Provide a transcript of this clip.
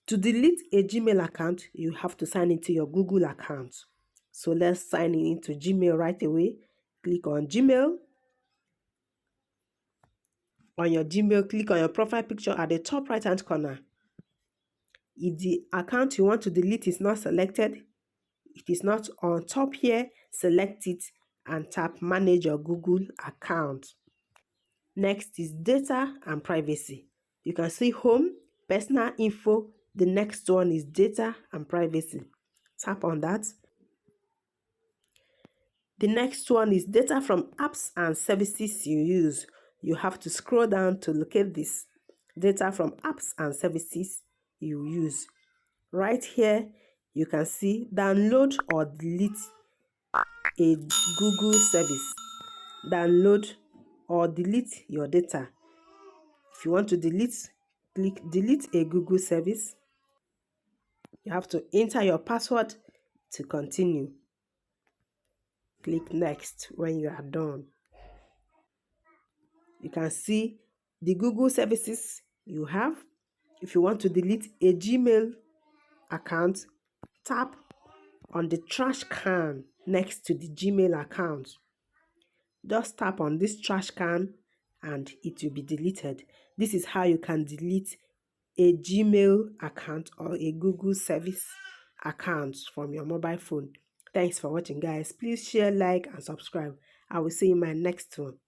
To delete a Gmail account, you have to sign into your Google account. So let's sign in into Gmail right away. Click on Gmail. On your Gmail, click on your profile picture at the top right hand corner. If the account you want to delete is not selected, it is not on top here, select it and tap Manage your Google account. Next is Data and Privacy. You can see Home, Personal Info. The next one is Data and Privacy. Tap on that. The next one is Data from Apps and Services you use. You have to scroll down to locate this. Data from apps and services you use. Right here, you can see download or delete a Google service. Download or delete your data. If you want to delete, click delete a Google service. You have to enter your password to continue. Click next when you are done. You can see the Google services you have. If you want to delete a Gmail account, tap on the trash can next to the Gmail account. Just tap on this trash can and it will be deleted. This is how you can delete a Gmail account or a Google service account from your mobile phone. Thanks for watching, guys. Please share, like, and subscribe. I will see you in my next one.